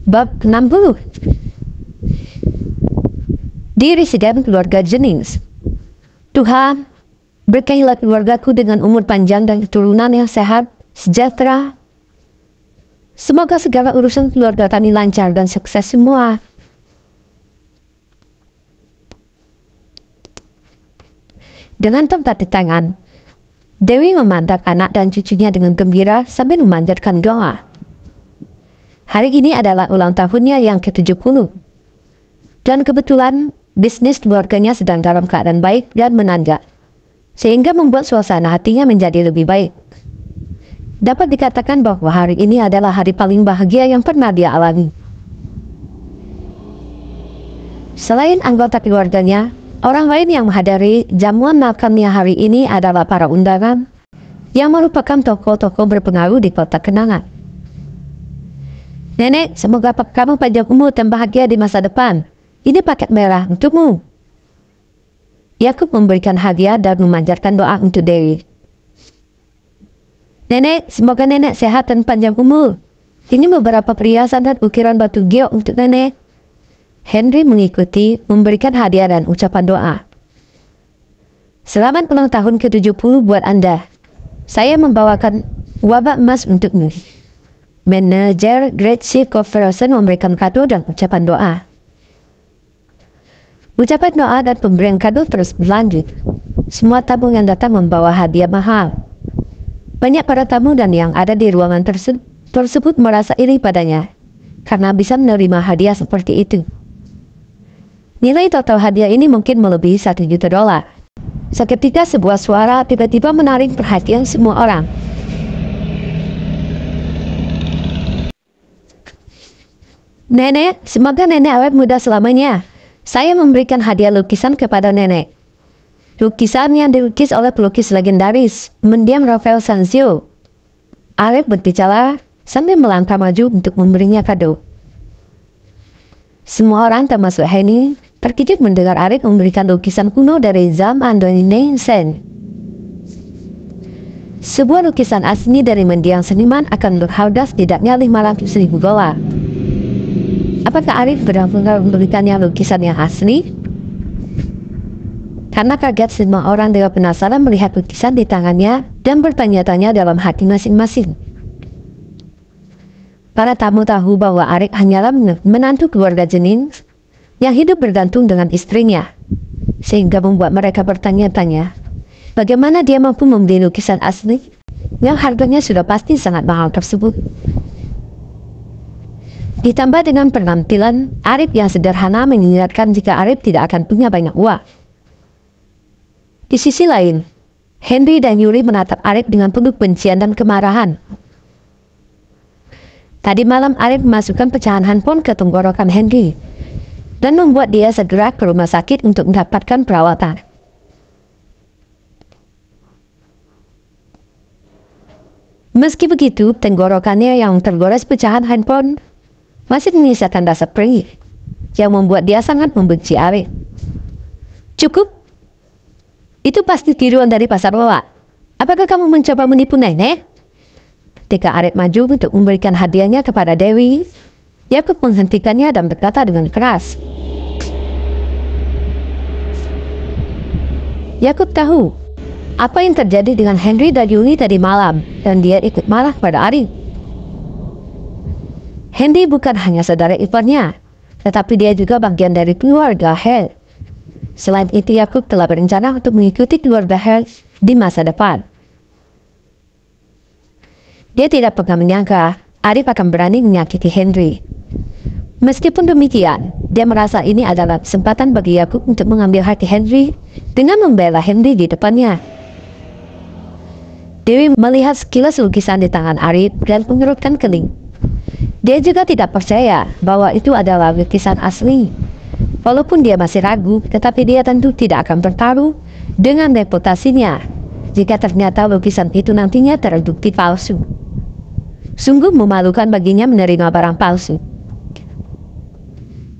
Bab 60. Diri dan keluarga Jennings. Tuhan, berkahilah keluargaku dengan umur panjang dan keturunan yang sehat, sejahtera. Semoga segala urusan keluarga kami lancar dan sukses semua. Dengan tepuk tangan, Dewi memandang anak dan cucunya dengan gembira sambil memanjatkan doa. Hari ini adalah ulang tahunnya yang ke-70. Dan kebetulan, bisnis keluarganya sedang dalam keadaan baik dan menanjak, sehingga membuat suasana hatinya menjadi lebih baik. Dapat dikatakan bahwa hari ini adalah hari paling bahagia yang pernah dia alami. Selain anggota keluarganya, orang lain yang menghadiri jamuan makamnya hari ini adalah para undangan yang merupakan tokoh-tokoh berpengaruh di kota kenangan. Nenek, semoga kamu panjang umur dan bahagia di masa depan. Ini paket merah untukmu. Yakub memberikan hadiah dan memanjatkan doa untuk Dewi. Nenek, semoga nenek sehat dan panjang umur. Ini beberapa perhiasan dan ukiran batu giok untuk nenek. Henry mengikuti, memberikan hadiah dan ucapan doa. Selamat ulang tahun ke-70 buat Anda. Saya membawakan wabak emas untukmu. Manajer Great Chief Corporation memberikan kado dan ucapan doa. Ucapan doa dan pemberian kado terus berlanjut. Semua tamu yang datang membawa hadiah mahal. Banyak para tamu dan yang ada di ruangan tersebut merasa iri padanya karena bisa menerima hadiah seperti itu. Nilai total hadiah ini mungkin melebihi $1 juta. Seketika sebuah suara tiba-tiba menarik perhatian semua orang. Nenek, semoga nenek awet muda selamanya. Saya memberikan hadiah lukisan kepada nenek. Lukisan yang dilukis oleh pelukis legendaris, mendiam Rafael Sanzio. Arif berbicara sambil melangkah maju untuk memberinya kado. Semua orang termasuk Henny terkejut mendengar Arif memberikan lukisan kuno dari zaman Donington. Sebuah lukisan asli dari mendiang seniman akan berharga setidaknya $500,000. Apakah Arif benar-benar memberikannya lukisan yang asli? Karena kaget, semua orang dengan penasaran melihat lukisan di tangannya dan bertanya-tanya dalam hati masing-masing. Para tamu tahu bahwa Arif hanyalah menantu keluarga Jennings yang hidup bergantung dengan istrinya, sehingga membuat mereka bertanya-tanya bagaimana dia mampu membeli lukisan asli yang harganya sudah pasti sangat mahal tersebut. Ditambah dengan penampilan Arif yang sederhana mengingatkan jika Arif tidak akan punya banyak uang. Di sisi lain, Henry dan Yuri menatap Arif dengan penuh kebencian dan kemarahan. Tadi malam Arif memasukkan pecahan handphone ke tenggorokan Henry dan membuat dia segera ke rumah sakit untuk mendapatkan perawatan. Meski begitu, tenggorokannya yang tergores pecahan handphone masih menyisakan rasa perih yang membuat dia sangat membenci Arif. Cukup? Itu pasti tiruan dari pasar loak. Apakah kamu mencoba menipu nenek? Ketika Arif maju untuk memberikan hadiahnya kepada Dewi, Yakub menghentikannya dan berkata dengan keras. Yakub tahu apa yang terjadi dengan Henry dan Yuni tadi malam, dan dia ikut marah pada Arif. Henry bukan hanya saudara iparnya, tetapi dia juga bagian dari keluarga Hale. Selain itu, Yakub telah berencana untuk mengikuti keluarga Hale di masa depan. Dia tidak pernah menyangka Arif akan berani menyakiti Henry. Meskipun demikian, dia merasa ini adalah kesempatan bagi Yakub untuk mengambil hati Henry dengan membela Henry di depannya. Dewi melihat sekilas lukisan di tangan Arif dan mengerutkan kening. Dia juga tidak percaya bahwa itu adalah lukisan asli. Walaupun dia masih ragu, tetapi dia tentu tidak akan bertaruh dengan reputasinya jika ternyata lukisan itu nantinya terbukti palsu. Sungguh memalukan baginya menerima barang palsu.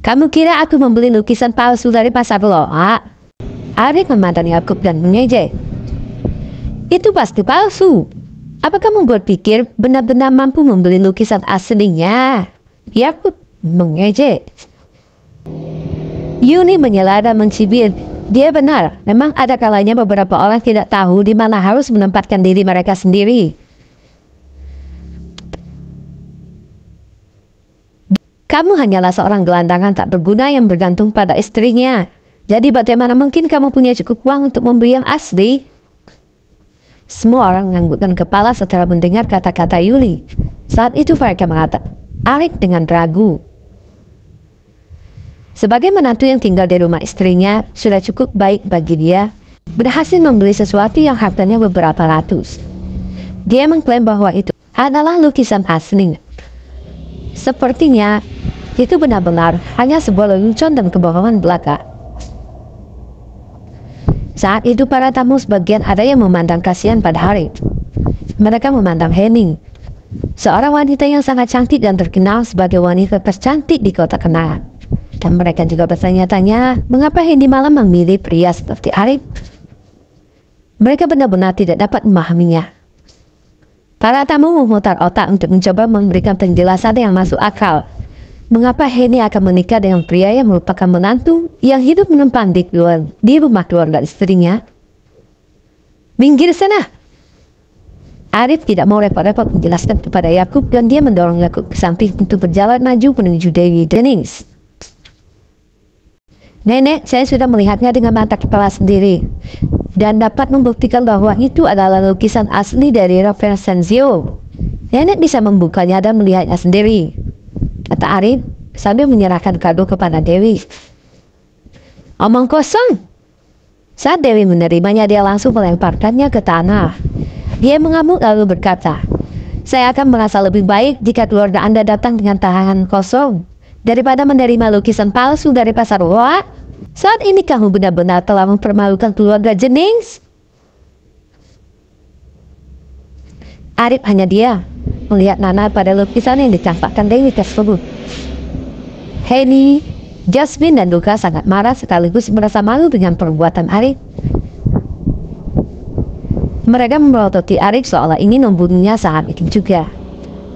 Kamu kira aku membeli lukisan palsu dari pasar loak? Arif memandang Yakub dan mengejek. Itu pasti palsu. Apa kamu berpikir benar-benar mampu membeli lukisan aslinya? Yakub mengejek. Yuli menyela dan mencibir. Dia benar, memang ada kalanya beberapa orang tidak tahu di mana harus menempatkan diri mereka sendiri. Kamu hanyalah seorang gelandangan tak berguna yang bergantung pada istrinya. Jadi bagaimana mungkin kamu punya cukup uang untuk membeli yang asli? Semua orang menganggukkan kepala setelah mendengar kata-kata Yuli. Saat itu mereka mengatakan, Arif dengan ragu. Sebagai menantu yang tinggal di rumah istrinya, sudah cukup baik bagi dia berhasil membeli sesuatu yang harganya beberapa ratus. Dia mengklaim bahwa itu adalah lukisan asli. Sepertinya, itu benar-benar hanya sebuah lelucon dan kebohongan belaka. Saat itu para tamu sebagian ada yang memandang kasihan pada Arif. Mereka memandang Henning, seorang wanita yang sangat cantik dan terkenal sebagai wanita tercantik di kota Kenal. Dan mereka juga bertanya-tanya, mengapa Hendy malah memilih pria seperti Arif? Mereka benar-benar tidak dapat memahaminya. Para tamu memutar otak untuk mencoba memberikan penjelasan yang masuk akal. Mengapa Hendy akan menikah dengan pria yang merupakan menantu yang hidup menumpang di rumah keluarga istrinya? Minggir sana! Arif tidak mau repot-repot menjelaskan kepada Yakub dan dia mendorong Yakub ke samping untuk berjalan maju menuju Dewi Dennings. Nenek, saya sudah melihatnya dengan mata kepala sendiri dan dapat membuktikan bahwa itu adalah lukisan asli dari Rafael Sanzio. Nenek bisa membukanya dan melihatnya sendiri, kata Arif sambil menyerahkan kado kepada Dewi. Omong kosong. Saat Dewi menerimanya, dia langsung melemparkannya ke tanah. Dia mengamuk lalu berkata, saya akan merasa lebih baik jika keluarga Anda datang dengan tangan kosong daripada menerima lukisan palsu dari pasar Wak. Saat ini kamu benar-benar telah mempermalukan keluarga Jennings. Arif hanya dia melihat Nana pada lukisan yang dicampakkan Dewi tersebut. Henny, Jasmine dan Luka sangat marah sekaligus merasa malu dengan perbuatan Arif. Mereka merototi Arif seolah ingin membunuhnya saat itu juga.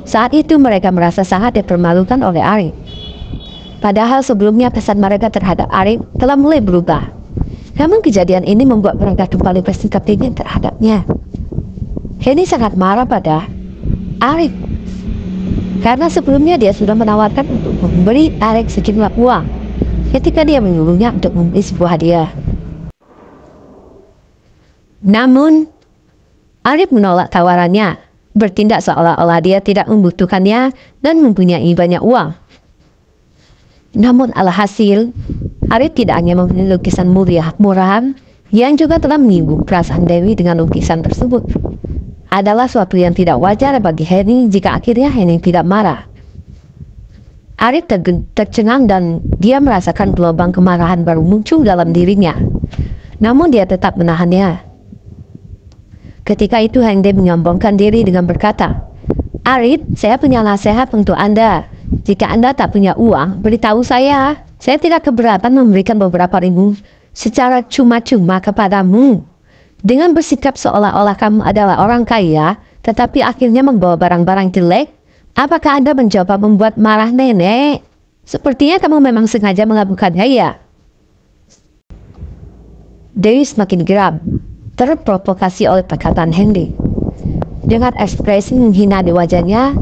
Saat itu mereka merasa sangat dipermalukan oleh Arif. Padahal sebelumnya pesan mereka terhadap Arif telah mulai berubah. Namun kejadian ini membuat mereka kembali bersikap dingin terhadapnya. Henny sangat marah pada Arif karena sebelumnya dia sudah menawarkan untuk memberi Arif sejumlah uang ketika dia menyuruhnya untuk membeli sebuah hadiah. Namun Arif menolak tawarannya, bertindak seolah-olah dia tidak membutuhkannya dan mempunyai banyak uang. Namun alhasil, Arif tidak hanya membeli lukisan murahan yang juga telah menyinggung perasaan Dewi dengan lukisan tersebut. Adalah suatu yang tidak wajar bagi Henny jika akhirnya Henny tidak marah. Arif tercengang dan dia merasakan gelombang kemarahan baru muncul dalam dirinya. Namun dia tetap menahannya. Ketika itu Hendy menyombongkan diri dengan berkata, Arif, saya punya nasihat untuk Anda. Jika Anda tak punya uang, beritahu saya. Saya tidak keberatan memberikan beberapa ribu secara cuma-cuma kepadamu. Dengan bersikap seolah-olah kamu adalah orang kaya, tetapi akhirnya membawa barang-barang jelek, apakah Anda mencoba membuat marah nenek? Sepertinya kamu memang sengaja melakukannya, ya? Dewi semakin geram, terprovokasi oleh perkataan Hendy. Dengan ekspresi menghina di wajahnya,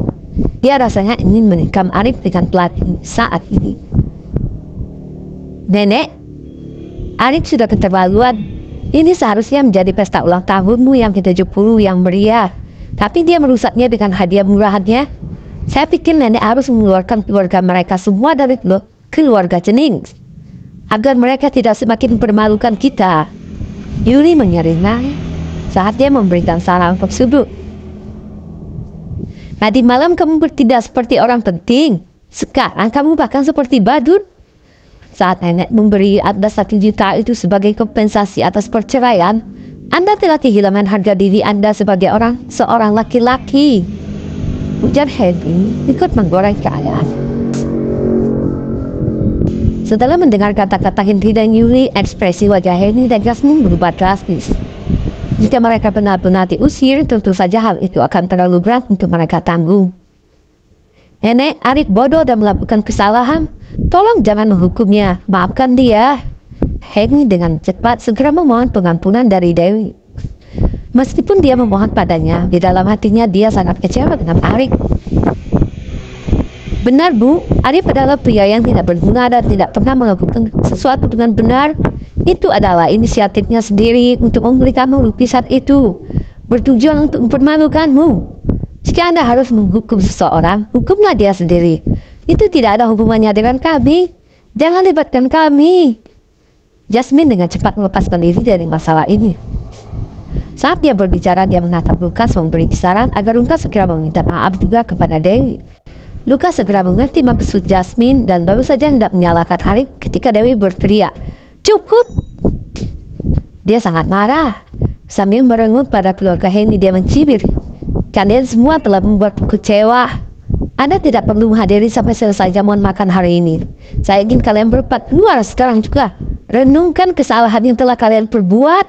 dia rasanya ingin menikam Arif dengan pelatih saat ini. Nenek, Arif sudah keterlaluan. Ini seharusnya menjadi pesta ulang tahunmu yang ke-70 yang meriah. Tapi dia merusaknya dengan hadiah murahannya. Saya pikir nenek harus mengeluarkan keluarga mereka semua dari keluarga Jennings, agar mereka tidak semakin mempermalukan kita. Yuli menyeringai saat dia memberikan saran tersebut. Tadi malam kamu bertindak seperti orang penting. Sekarang kamu bahkan seperti badut. Saat nenek memberi Anda 1 juta itu sebagai kompensasi atas perceraian, Anda telah kehilangan harga diri Anda sebagai seorang laki-laki. Ujar Henry ikut menggoreng keadaan. Setelah mendengar kata-kata Henry dan Yuli, ekspresi wajah Henry dan Jasmine berubah drastis. Jika mereka benar-benar diusir, tentu saja hal itu akan terlalu berat untuk mereka tanggung. Nenek Arif bodoh dan melakukan kesalahan. Tolong jangan menghukumnya, maafkan dia. Henny dengan cepat segera memohon pengampunan dari Dewi. Meskipun dia memohon padanya, di dalam hatinya dia sangat kecewa dengan Arif. Benar Bu, Arif adalah pria yang tidak berguna dan tidak pernah melakukan sesuatu dengan benar. Itu adalah inisiatifnya sendiri untuk memberi kamu lukisan itu, bertujuan untuk mempermalukanmu. Jika Anda harus menghukum seseorang, hukumlah dia sendiri. Itu tidak ada hubungannya dengan kami. Jangan libatkan kami. Jasmine dengan cepat melepaskan diri dari masalah ini. Saat dia berbicara, dia menatap Lukas memberi saran agar Lukas segera meminta maaf juga kepada Dewi. Lukas segera mengerti maksud Jasmine dan baru saja hendak menyalahkan Arif ketika Dewi berteriak, "Cukup!" Dia sangat marah. Sambil merengut pada keluarga Henny, dia mencibir, "Kalian semua telah membuatku kecewa. Anda tidak perlu menghadiri sampai selesai jamuan makan hari ini. Saya ingin kalian berempat keluar sekarang juga. Renungkan kesalahan yang telah kalian perbuat."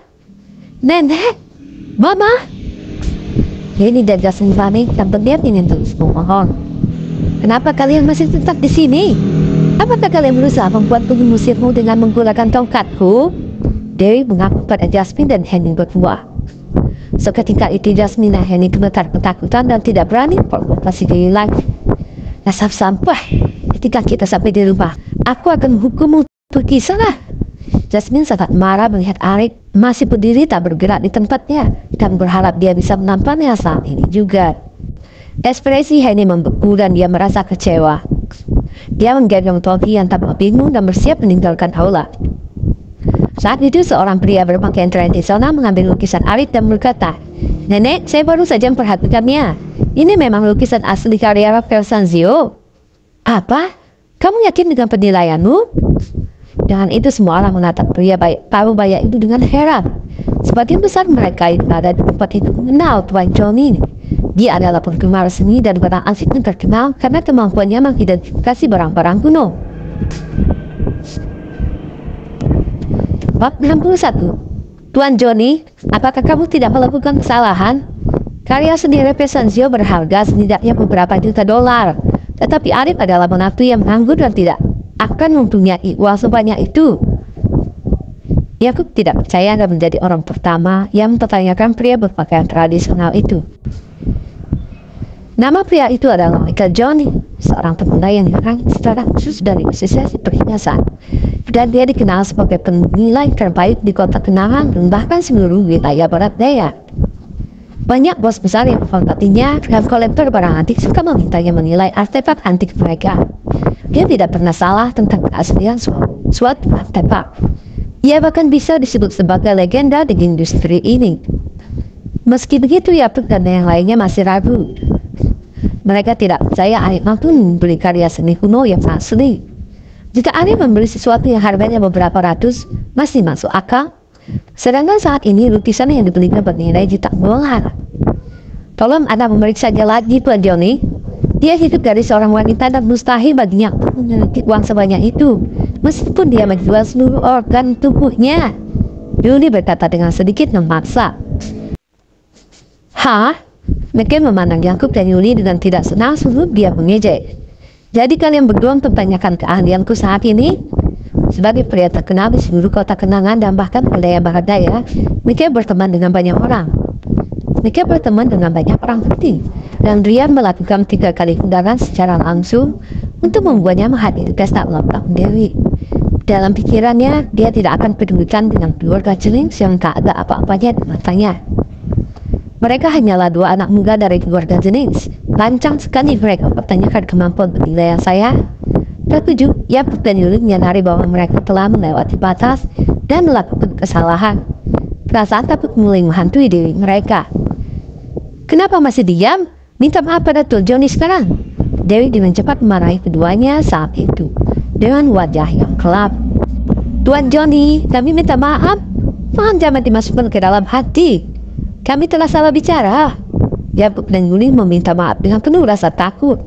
"Nenek, Mama!" Henny dan Jasmine panik dan berniat ingin terus memohon. "Kenapa kalian masih tetap di sini? Apakah kalian berusaha membuatku mengusirmu dengan menggunakan tongkatku?" Dewi mengaku pada Jasmine dan Henny berdua. Seketika itu Jasmine dan Henny gemetar ketakutan dan tidak berani provokasi diri lagi. "Dasar sampah, ketika kita sampai di rumah, aku akan menghukummu pergi sana." Jasmine sangat marah melihat Arif masih berdiri tak bergerak di tempatnya dan berharap dia bisa menampaknya saat ini juga. Ekspresi Henny membeku dan dia merasa kecewa. Dia menggenggam topi yang tampak bingung dan bersiap meninggalkan aula. Saat itu seorang pria berpakaian tradisional mengambil lukisan Arif dan berkata, "Nenek, saya baru saja memperhatikannya. Ini memang lukisan asli karya Rafael Sanzio." "Apa? Kamu yakin dengan penilaianmu?" Dengan itu semua orang menatap pria parubaya itu dengan heran. Sebagian besar mereka yang ada di tempat itu mengenal Tuan Johnny. Dia adalah penggemar seni dan barang antik yang terkenal karena kemampuannya mengidentifikasi barang-barang kuno. Bab 61. "Tuan Johnny, apakah kamu tidak melakukan kesalahan? Karya seni Rafael Sanzio berharga setidaknya beberapa juta dolar. Tetapi Arif adalah menantu yang nganggur dan tidak akan mempunyai uang sebanyak itu." Yakub tidak percaya dan menjadi orang pertama yang mempertanyakan pria berpakaian tradisional itu. Nama pria itu adalah Michael Johnny, seorang pemuda yang dikenal secara khusus dari asosiasi perhiasan. Dan dia dikenal sebagai penilai terbaik di kota kenangan dan bahkan seluruh wilayah barat daya. Banyak bos besar yang menghormatinya dan kolektor barang antik suka memintanya menilai artefak antik mereka. Dia tidak pernah salah tentang keaslian suatu artefak. Ia bahkan bisa disebut sebagai legenda di industri ini. Meski begitu, Yakub dan yang lainnya masih ragu. Mereka tidak percaya Arif mampu membeli karya seni kuno yang asli. Jika Arif membeli sesuatu yang harganya beberapa ratus, masih masuk akal. Sedangkan saat ini lukisan yang dibelinya bernilai jutaan dolar. Tolong Anda memeriksanya lagi, Tuan Johnny. Dia hidup dari seorang wanita dan mustahil baginya memiliki uang sebanyak itu, meskipun dia menjual seluruh organ tubuhnya. Johnny berkata dengan sedikit memaksa. "Hah?" Michael memandang Yakub dan Yuli dengan tidak senang sebelum dia mengejek. "Jadi kalian berdua mempertanyakan keahlianku saat ini?" Sebagai pria terkenal di seluruh kota kenangan dan bahkan wilayah barat daya, Michael berteman dengan banyak orang. Michael berteman dengan banyak orang penting, dan dia melakukan 3 kali undangan secara langsung untuk membuatnya menghadiri pesta ulang tahun Dewi. Dalam pikirannya, dia tidak akan pedulikan dengan keluarga Jennings yang tak ada apa-apanya di matanya. Mereka hanyalah 2 anak muda dari keluarga Jennings. Lancang sekali mereka mempertanyakan kemampuan penilaian saya. Terkejut, Yakub dan Yuli menyadari bahwa mereka telah melewati batas dan melakukan kesalahan. Perasaan takut mulai menghantui diri mereka. "Kenapa masih diam? Minta maaf pada Tuan Johnny sekarang." Dewi dengan cepat memarahi keduanya saat itu dengan wajah yang gelap. "Tuan Johnny, kami minta maaf. Mohon jangan dimasukkan ke dalam hati. Kami telah salah bicara." Yakub dan Yuli meminta maaf dengan penuh rasa takut.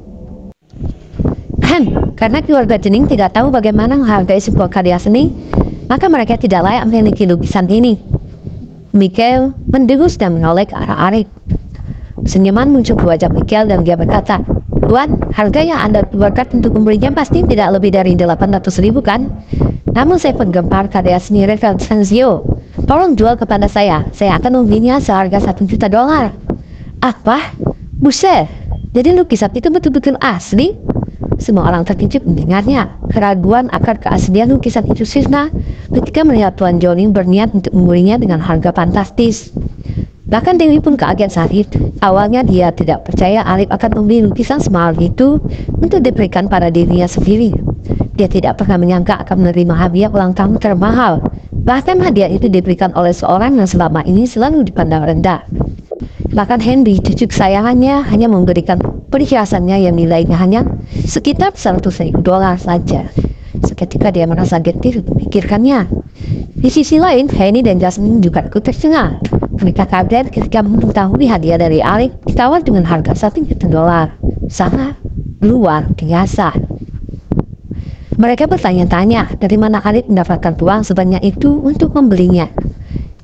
Karena keluarga Jennings tidak tahu bagaimana menghargai sebuah karya seni, maka mereka tidak layak memiliki lukisan ini. Michael mendengus dan menoleh ke arah Arif. Senyuman muncul di wajah Michael dan dia berkata, Tuan, harga yang Anda keluarkan untuk membelinya pasti tidak lebih dari 800.000 kan? Namun saya penggemar karya seni Rafael. Tolong jual kepada saya akan membelinya seharga $1 juta. Apa? Buset, jadi lukisan itu betul-betul asli? Semua orang terkejut mendengarnya. Keraguan akan keaslian lukisan itu sirna ketika melihat Tuan Johnny berniat untuk membelinya dengan harga fantastis. Bahkan Dewi pun kaget saat itu. Awalnya dia tidak percaya Alif akan membeli lukisan semahal itu untuk diberikan pada dirinya sendiri. Dia tidak pernah menyangka akan menerima hadiah ulang tahun termahal. Bahkan hadiah itu diberikan oleh seorang yang selama ini selalu dipandang rendah. Bahkan Henry, cucu kesayangannya, hanya memberikan perhiasannya yang nilainya hanya sekitar $100.000 saja. Seketika dia merasa getir memikirkannya. Di sisi lain, Henry dan Jasmine juga ikut tercengang. Mereka kaget ketika mengetahui hadiah dari Alif ditawar dengan harga $1 juta. Sangat luar biasa. Mereka bertanya-tanya dari mana Alif mendapatkan uang sebanyak itu untuk membelinya.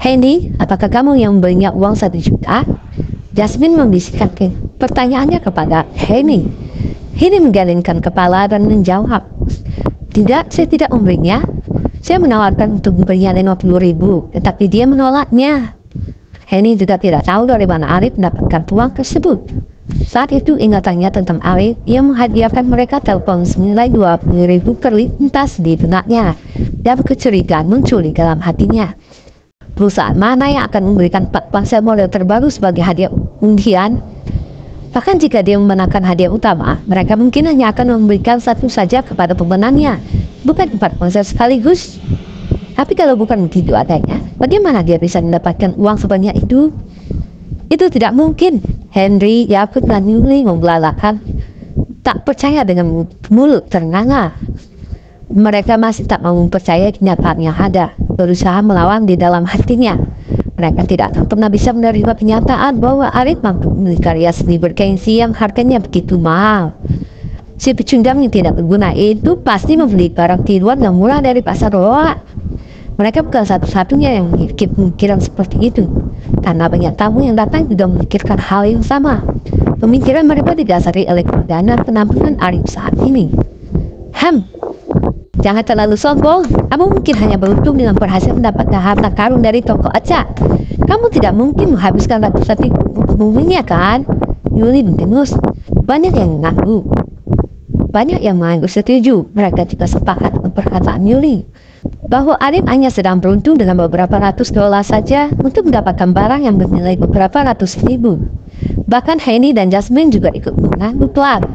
Henry, apakah kamu yang membelinya uang $1 juta? Jasmine membisikkan pertanyaannya kepada Henry. Henry menggelengkan kepala dan menjawab, "Tidak, saya tidak membelinya. Saya menawarkan untuk membelinya $50.000, tetapi dia menolaknya." Henry juga tidak tahu dari mana Alif mendapatkan uang tersebut. Saat itu ingatannya tentang Alif yang menghadiahkan mereka telepon senilai $20.000 terlintas di benaknya, dan kecurigaan muncul di dalam hatinya. Perusahaan mana yang akan memberikan 4 ponsel model terbaru sebagai hadiah undian? Bahkan jika dia memenangkan hadiah utama, mereka mungkin hanya akan memberikan satu saja kepada pemenangnya, bukan 4 ponsel sekaligus. Tapi kalau bukan begitu adanya, bagaimana dia bisa mendapatkan uang sebanyak itu? Itu tidak mungkin. Henry, Yakut, dan Yuli membelalakan, tak percaya dengan mulut ternganga. Mereka masih tak mau percaya kenyataan yang ada, berusaha melawan di dalam hatinya. Mereka tidak pernah bisa menerima kenyataan bahwa Alif mampu membeli karya seni bergengsi yang harganya begitu mahal. Si pecundang yang tidak berguna itu pasti membeli barang tiruan yang murah dari pasar roa. Mereka bukan satu-satunya yang memiliki pemikiran seperti itu, karena banyak tamu yang datang juga memikirkan hal yang sama. Pemikiran mereka didasari oleh keadaan dan penampilan Alif saat ini. Jangan terlalu sombong. Kamu mungkin hanya beruntung dengan berhasil mendapatkan harta karun dari toko acak. Kamu tidak mungkin menghabiskan ratusan ribu untuk membelinya, kan? Yuli mendengus. Banyak yang mengaku. Banyak yang mengaku setuju. Mereka juga sepakat dengan perkataan Yuli, bahwa Alif hanya sedang beruntung dengan beberapa ratus dolar saja untuk mendapatkan barang yang bernilai beberapa ratus ribu. Bahkan Henry dan Jasmine juga ikut mengaku kelak.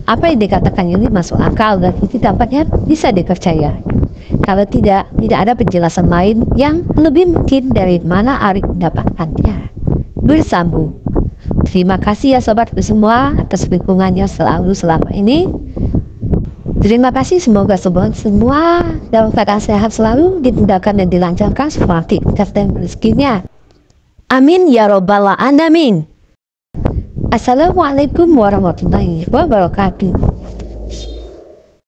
Apa yang dikatakan Yuli masuk akal dan itu dampaknya bisa dipercaya. Kalau tidak ada penjelasan lain yang lebih mungkin dari mana Alif mendapatkannya. Bersambung. Terima kasih ya sobatku semua atas dukungannya selalu selama ini. Terima kasih, semoga semua dalam keadaan sehat selalu, dimudahkan dan dilancarkan semua aktivitas dan rezekinya. Amin ya robbal alamin. Assalamualaikum warahmatullahi wabarakatuh.